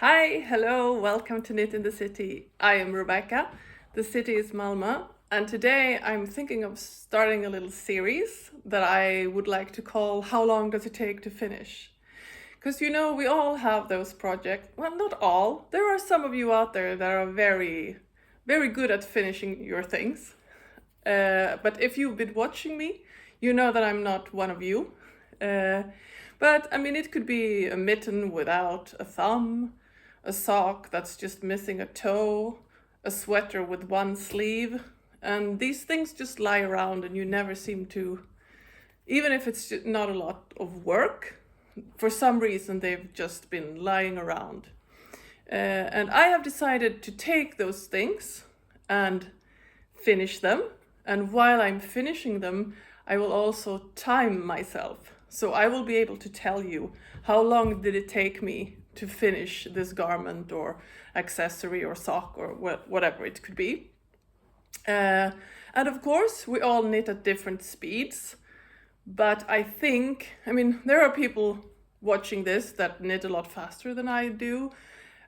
Hi, hello, welcome to Knit in the City. I am Rebecca, the city is Malmö, and today I'm thinking of starting a little series that I would like to call How Long Does It Take to Finish? Because we all have those projects. Well, not all. There are some of you out there that are very, very good at finishing your things. But if you've been watching me, you know that I'm not one of you. But I mean, it could be a mitten without a thumb, a sock that's just missing a toe, a sweater with one sleeve. And these things just lie around and you never seem to, even if it's not a lot of work, for some reason they've just been lying around. And I have decided to take those things and finish them. And while I'm finishing them, I will also time myself. So I will be able to tell you how long did it take me to finish this garment or accessory or sock or whatever it could be. And of course, we all knit at different speeds. But I mean, there are people watching this that knit a lot faster than I do,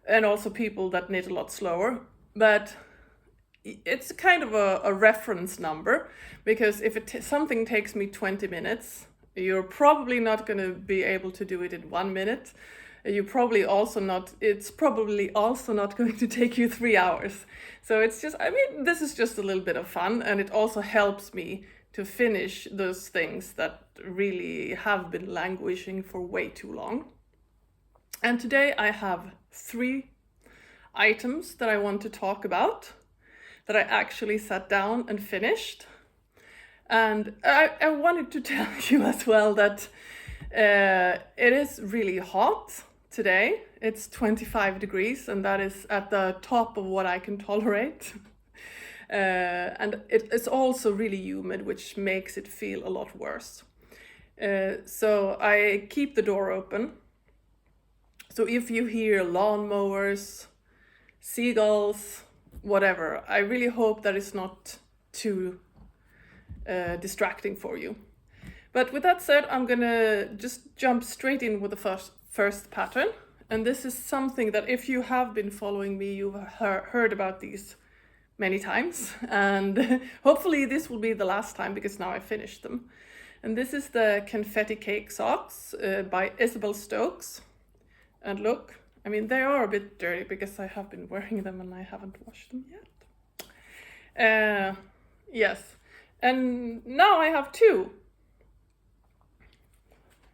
and also people that knit a lot slower. But it's kind of a reference number, because if something takes me 20 minutes, you're probably not going to be able to do it in 1 minute. It's probably also not going to take you 3 hours. So it's just, I mean, this is just a little bit of fun, and it also helps me to finish those things that really have been languishing for way too long. And today I have 3 items that I want to talk about that I actually sat down and finished. And I wanted to tell you as well that it is really hot today. It's 25 degrees, and that is at the top of what I can tolerate. And it's also really humid, which makes it feel a lot worse. So I keep the door open. So if you hear lawnmowers, seagulls, whatever, I really hope that it's not too distracting for you. But with that said, I'm gonna just jump straight in with the first pattern. And this is something that if you have been following me, you've heard about these many times. And hopefully this will be the last time, because now I finished them. And this is the Confetti Cake Socks by Isabel Stokes. And look, I mean, they are a bit dirty because I have been wearing them and I haven't washed them yet. Yes. And now I have 2.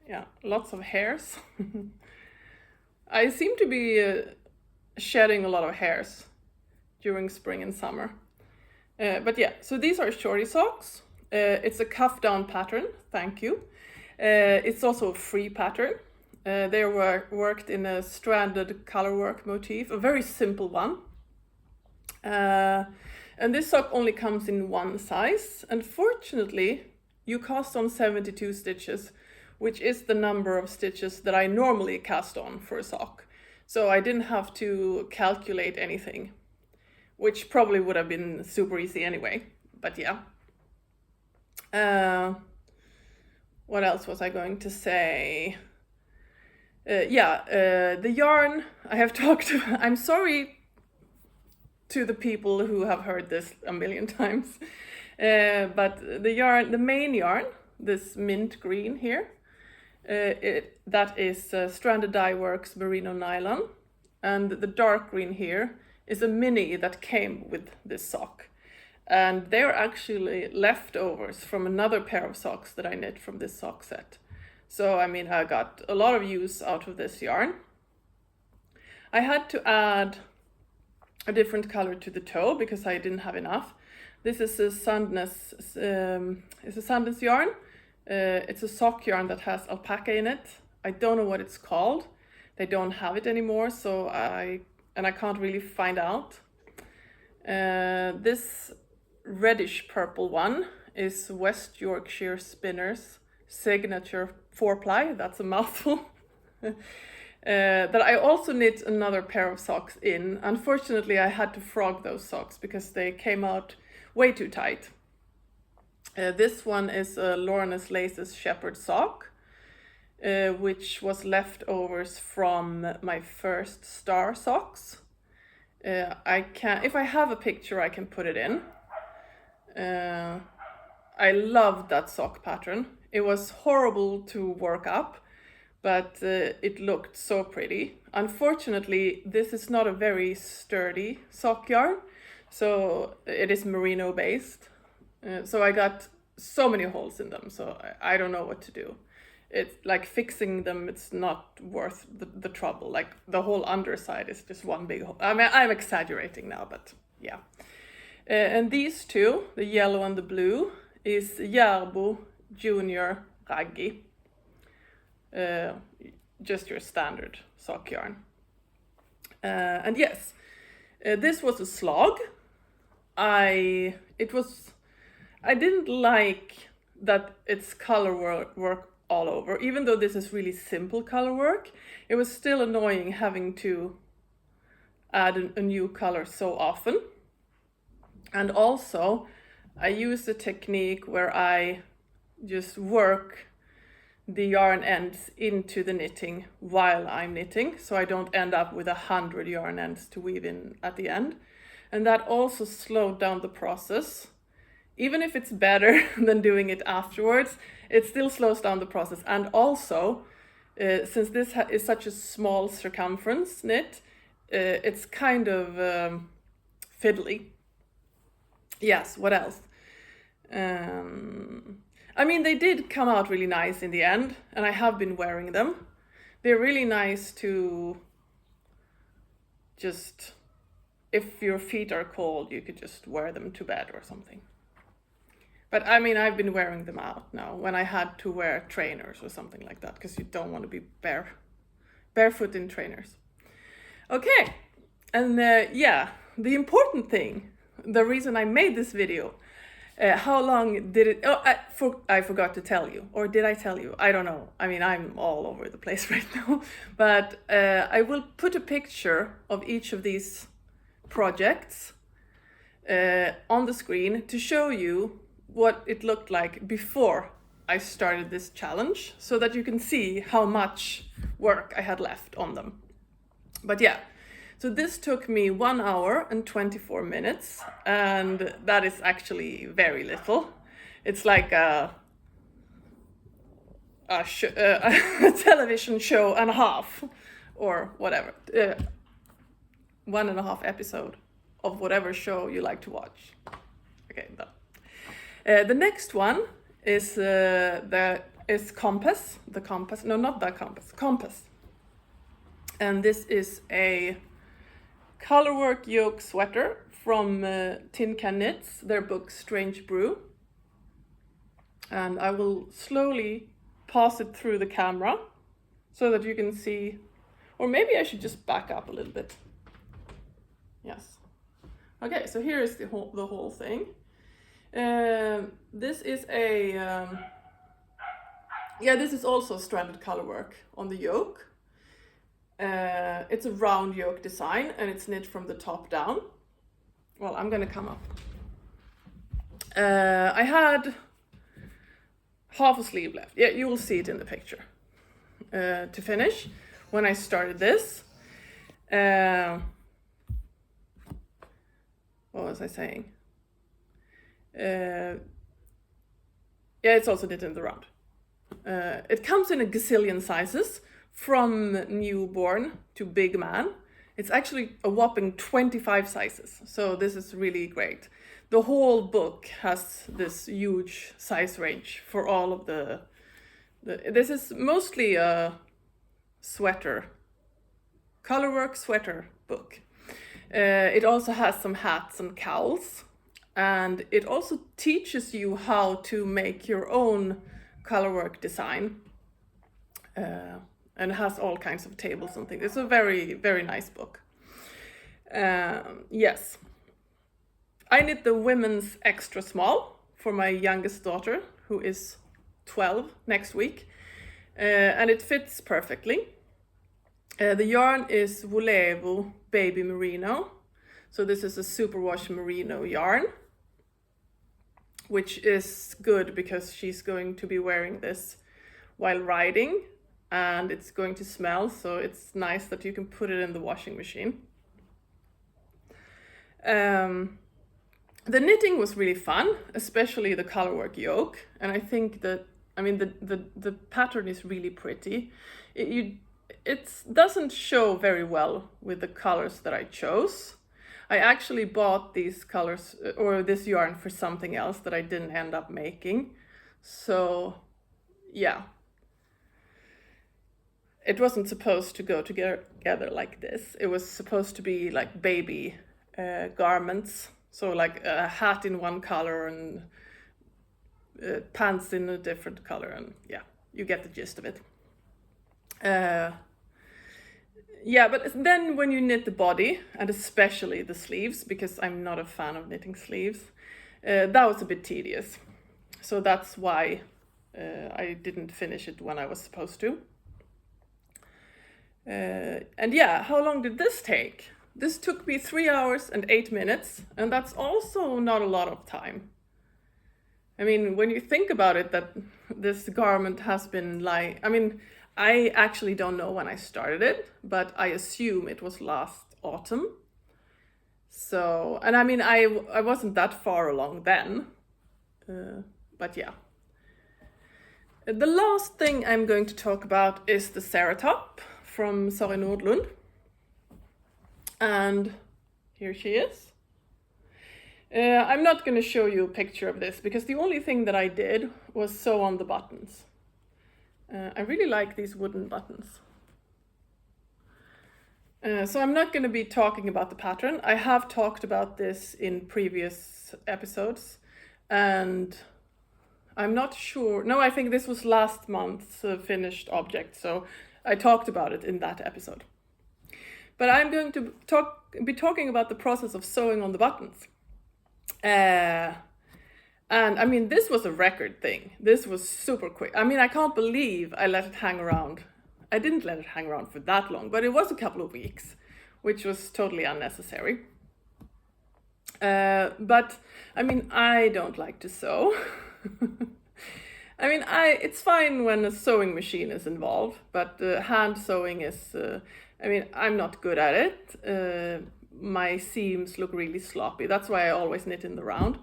Yeah, lots of hairs. I seem to be shedding a lot of hairs during spring and summer. But yeah, so these are shorty socks. It's a cuff down pattern, thank you. It's also a free pattern. They were worked in a stranded colorwork motif, a very simple one. And this sock only comes in 1 size. And fortunately, you cast on 72 stitches, which is the number of stitches that I normally cast on for a sock. So I didn't have to calculate anything, which probably would have been super easy anyway. But yeah. What else was I going to say? The yarn I have talked about. I'm sorry to the people who have heard this a million times. But the main yarn, this mint green here, that is stranded Dyeworks merino nylon. And the dark green here is a mini that came with this sock. And they're actually leftovers from another pair of socks that I knit from this sock set. So, I mean, I got a lot of use out of this yarn. I had to add a different color to the toe because I didn't have enough. This is a Sandnes yarn. It's a sock yarn that has alpaca in it. I don't know what it's called. They don't have it anymore, so I can't really find out. This reddish purple one is West Yorkshire Spinners Signature 4-ply. That's a mouthful. That I also knit another pair of socks in. Unfortunately, I had to frog those socks because they came out way too tight. This one is Lorna's Laces Shepherd sock. which was leftovers from my first star socks. If I have a picture, I can put it in. I loved that sock pattern. It was horrible to work up, but it looked so pretty. Unfortunately, this is not a very sturdy sock yarn, so it is merino based. So I got so many holes in them, so I don't know what to do. It's like fixing them, it's not worth the trouble. Like the whole underside is just one big hole. I mean, I'm exaggerating now, but yeah. And these two, the yellow and the blue, is Järbo Junior Raggi. Just your standard sock yarn. And yes, this was a slog. I didn't like that it's color work all over. Even though this is really simple color work, it was still annoying having to add a new color so often. And also, I use a technique where I just work the yarn ends into the knitting while I'm knitting, so I don't end up with 100 yarn ends to weave in at the end. And that also slowed down the process. Even if it's better than doing it afterwards, it still slows down the process. And also, since this is such a small circumference knit, it's kind of fiddly. Yes, what else? I mean, they did come out really nice in the end, and I have been wearing them. They're really nice to just, if your feet are cold, you could just wear them to bed or something. But I mean, I've been wearing them out now when I had to wear trainers or something like that, because you don't want to be barefoot in trainers. Okay, and yeah, the important thing, the reason I made this video, how long did it, I forgot to tell you, or did I tell you? I don't know. I mean, I'm all over the place right now, but I will put a picture of each of these projects on the screen to show you what it looked like before I started this challenge, so that you can see how much work I had left on them. But yeah, so this took me 1 hour and 24 minutes, and that is actually very little. It's like a television show and a half, or whatever, 1.5 episode of whatever show you like to watch. Okay, done. The next one is Compass. Compass. And this is a colorwork yoke sweater from Tin Can Knits, their book Strange Brew. And I will slowly pass it through the camera so that you can see, or maybe I should just back up a little bit. Yes. Okay, so here is the whole thing. This is this is also stranded colorwork on the yoke. It's a round yoke design, and it's knit from the top down. Well, I'm gonna come up. I had half a sleeve left. Yeah, you will see it in the picture. To finish, when I started this, what was I saying? Yeah, it's also knit in the round. It comes in a gazillion sizes, from newborn to big man. It's actually a whopping 25 sizes, so this is really great. The whole book has this huge size range for all of this is mostly a sweater, colorwork sweater book. It also has some hats and cowls, and it also teaches you how to make your own colorwork design, and has all kinds of tables and things. It's a very, very nice book. Yes, I knit the women's extra small for my youngest daughter, who is 12 next week, and it fits perfectly. The yarn is Woolevo Baby Merino, so this is a superwash merino yarn, which is good because she's going to be wearing this while riding, and it's going to smell, so it's nice that you can put it in the washing machine. The knitting was really fun, especially the colorwork yoke, and I think that, I mean, the pattern is really pretty. It doesn't show very well with the colors that I chose. I actually bought these colors or this yarn for something else that I didn't end up making. So yeah, it wasn't supposed to go together like this. It was supposed to be like baby garments. So like a hat in one color and pants in a different color, and yeah, you get the gist of it. Yeah, but then when you knit the body, and especially the sleeves, because I'm not a fan of knitting sleeves, that was a bit tedious. So that's why I didn't finish it when I was supposed to. And yeah, how long did this take? This took me 3 hours and 8 minutes, and that's also not a lot of time. I mean, when you think about it, that this garment has been like, I mean, I actually don't know when I started it, but I assume it was last autumn. So, and I mean, I wasn't that far along then, but yeah. The last thing I'm going to talk about is the Sara top from Sara Nordlund. And here she is. I'm not going to show you a picture of this because the only thing that I did was sew on the buttons. I really like these wooden buttons. So I'm not going to be talking about the pattern. I have talked about this in previous episodes, and I'm not sure. No, I think this was last month's finished object, so I talked about it in that episode. But I'm going to be talking about the process of sewing on the buttons. And I mean, this was a record thing. This was super quick. I mean, I can't believe I let it hang around. I didn't let it hang around for that long, but it was a couple of weeks, which was totally unnecessary. But I mean, I don't like to sew. I mean, it's fine when a sewing machine is involved, but hand sewing is, I mean, I'm not good at it. My seams look really sloppy. That's why I always knit in the round.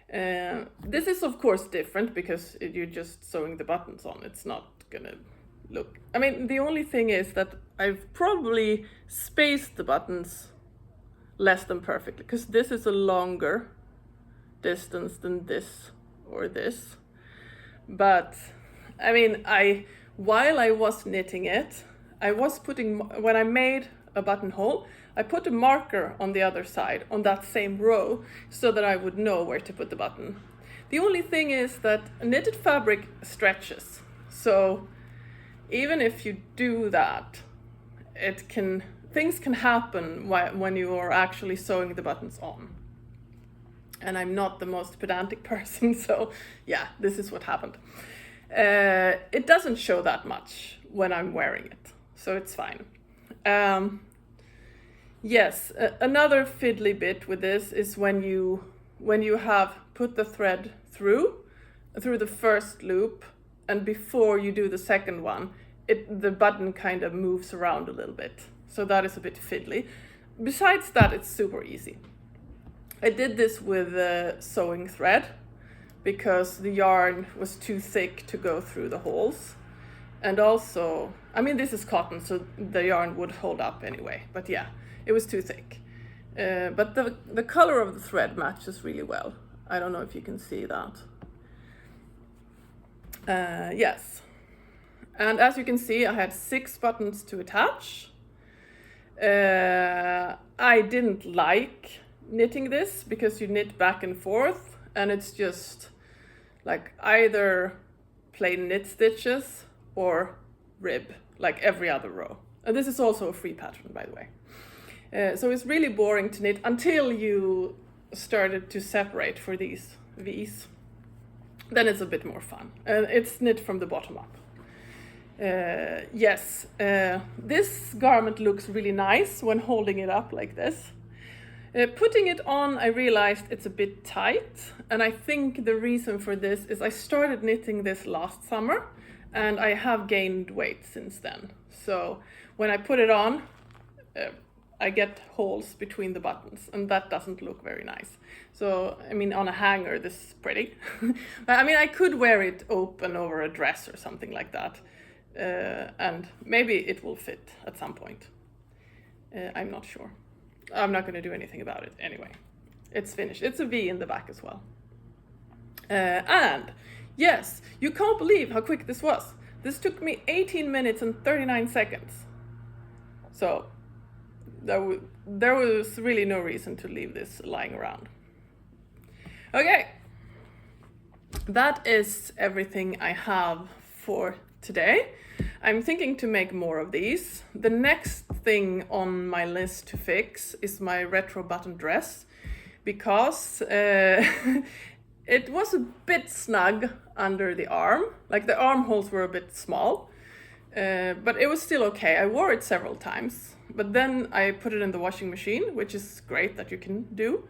This is of course different because you're just sewing the buttons on. It's not gonna look, I mean, the only thing is that I've probably spaced the buttons less than perfectly, because this is a longer distance than this or this. But I mean, while I was knitting it, I was putting, when I made a buttonhole, I put a marker on the other side on that same row so that I would know where to put the button. The only thing is that knitted fabric stretches. So even if you do that, things can happen when you are actually sewing the buttons on. And I'm not the most pedantic person, so yeah, this is what happened. It doesn't show that much when I'm wearing it, so it's fine. Yes, another fiddly bit with this is when you have put the thread through the first loop, and before you do the second one, the button kind of moves around a little bit. So that is a bit fiddly. Besides that, it's super easy. I did this with sewing thread because the yarn was too thick to go through the holes. And also, I mean, this is cotton, so the yarn would hold up anyway, but yeah, it was too thick. But the color of the thread matches really well. I don't know if you can see that. Yes. And as you can see, I had 6 buttons to attach. I didn't like knitting this because you knit back and forth, and it's just like either plain knit stitches or rib, like every other row. And this is also a free pattern, by the way. So it's really boring to knit until you started to separate for these V's. Then it's a bit more fun. It's knit from the bottom up. Yes, this garment looks really nice when holding it up like this. Putting it on, I realized it's a bit tight, and I think the reason for this is I started knitting this last summer, and I have gained weight since then. So when I put it on, I get holes between the buttons, and that doesn't look very nice. So, I mean, on a hanger, this is pretty. But I mean, I could wear it open over a dress or something like that. And maybe it will fit at some point. I'm not sure. I'm not going to do anything about it anyway. It's finished. It's a V in the back as well. And yes, you can't believe how quick this was. This took me 18 minutes and 39 seconds. So there was really no reason to leave this lying around. Okay, that is everything I have for today. I'm thinking to make more of these. The next thing on my list to fix is my retro button dress, because it was a bit snug under the arm. Like the armholes were a bit small, but it was still okay. I wore it several times, but then I put it in the washing machine, which is great that you can do.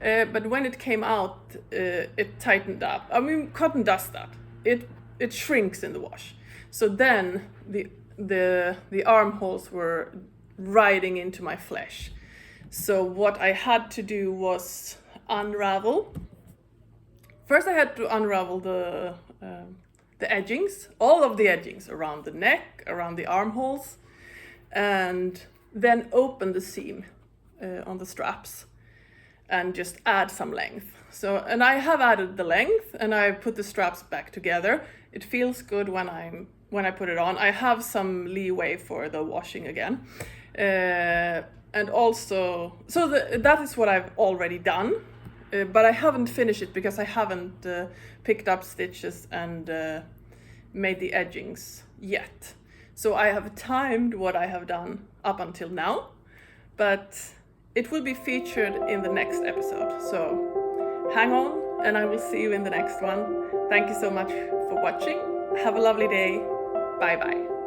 But when it came out, it tightened up. I mean, cotton does that. It shrinks in the wash. So then the armholes were riding into my flesh. So what I had to do was unravel. First I had to unravel the edgings, all of the edgings around the neck, around the armholes, and then open the seam on the straps and just add some length. So, and I have added the length, and I put the straps back together. It feels good when I put it on. I have some leeway for the washing again. And also, so that is what I've already done, but I haven't finished it because I haven't picked up stitches and made the edgings yet. So I have timed what I have done up until now, but it will be featured in the next episode. So hang on, and I will see you in the next one. Thank you so much for watching. Have a lovely day. Bye bye.